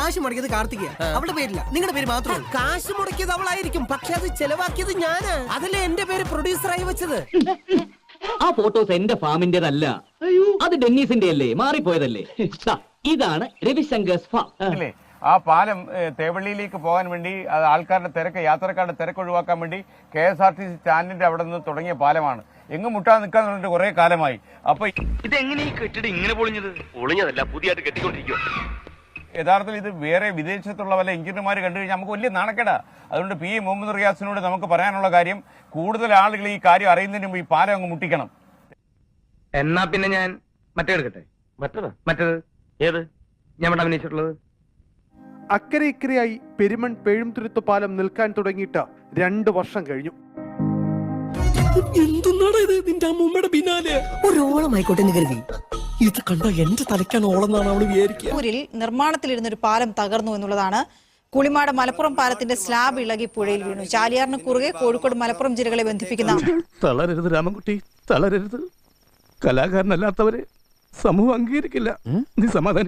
കാശ് മുടക്കിയത് കാർത്തിക, അവളുടെ പേരില്ല, നിങ്ങളുടെ പേര് മാത്രമേ. കാശ് മുടക്കിയത് അവളായിരിക്കും, പക്ഷെ അത് ചെലവാക്കിയത് ഞാനാ. അതല്ലേ എന്റെ പേര് പ്രൊഡ്യൂസറായി വെച്ചത്. ആ ഫോട്ടോസ് എന്റെ ഫാമിന്റേതല്ല, അത് ഡെന്നീസിന്റെ അല്ലേ, മാറിപ്പോയതല്ലേ. ഇതാണ് രവിശങ്കേഴ്സ് ഫാം. ആ പാലം തേവള്ളിയിലേക്ക് പോകാൻ വേണ്ടി ആൾക്കാരുടെ തിരക്ക്, യാത്രക്കാരുടെ തിരക്ക് ഒഴിവാക്കാൻ വേണ്ടി KSRTC സ്റ്റാൻഡിന്റെ അവിടെ നിന്ന് തുടങ്ങിയ പാലമാണ്. എങ്ങും മുട്ടാതെ നിൽക്കാൻ തുടങ്ങിയിട്ട് കുറെ കാലമായി. അപ്പൊ ഇതെങ്ങനെ ഈ കെട്ടിടം ഇങ്ങനെ പൊളിഞ്ഞതല്ല, പുതിയതായിട്ട് കെട്ടിക്കൊണ്ടിരിക്കുക. യഥാർത്ഥത്തിൽ ഇത് വേറെ വിദേശത്തുള്ള വല്ല എഞ്ചിനീയർമാർ കണ്ടു കഴിഞ്ഞാൽ നമുക്ക് വലിയ നാണക്കേടാ. അതുകൊണ്ട് PA മുഹമ്മദ് റിയാസിനോട് നമുക്ക് പറയാനുള്ള കാര്യം, കൂടുതൽ ആളുകൾ ഈ കാര്യം അറിയുന്നതിന് മുമ്പ് ഈ പാലം അങ്ങ് മുട്ടിക്കണം. എന്നാ പിന്നെ ഞാൻ മറ്റേ എടുക്കട്ടെ. മറ്റേത് ഏത് ഞാൻ അഭിനയിച്ചിട്ടുള്ളത്? അക്കരെ ഇക്കരെയായി പെരുമൺ പേഴുംതുരുത്ത് പാലം നിൽക്കാൻ തുടങ്ങിയിട്ട് 2 വർഷം കഴിഞ്ഞു. എന്തുന്നാടാ ഇത്? നിന്റെ അമ്മൂമ്മയുടെ പിന്നാലെ ഒരോളമായിക്കോട്ടെ എന്ന് കരുതി. ഇത് കണ്ട എന്റെ തലയ്ക്കാണ് ഓളെന്നാണ് അവള് വിചാരിക്കുക. നിർമ്മാണത്തിലിരുന്നൊരു പാലം തകർന്നു എന്നുള്ളതാണ്. കുളിമാട് മലപ്പുറം പാലത്തിന്റെ സ്ലാബ് ഇളകി പുഴയിൽ വീണു. ചാലിയാറിന് കുറുകെ കോഴിക്കോട് മലപ്പുറം ജില്ലകളെ ബന്ധിപ്പിക്കുന്ന. തളരരുത് രാമൻകുട്ടി, തളരരുത്. കലാകാരനല്ലാത്തവരെ സമൂഹം അംഗീകരിക്കില്ല. നീ സമാധാനം.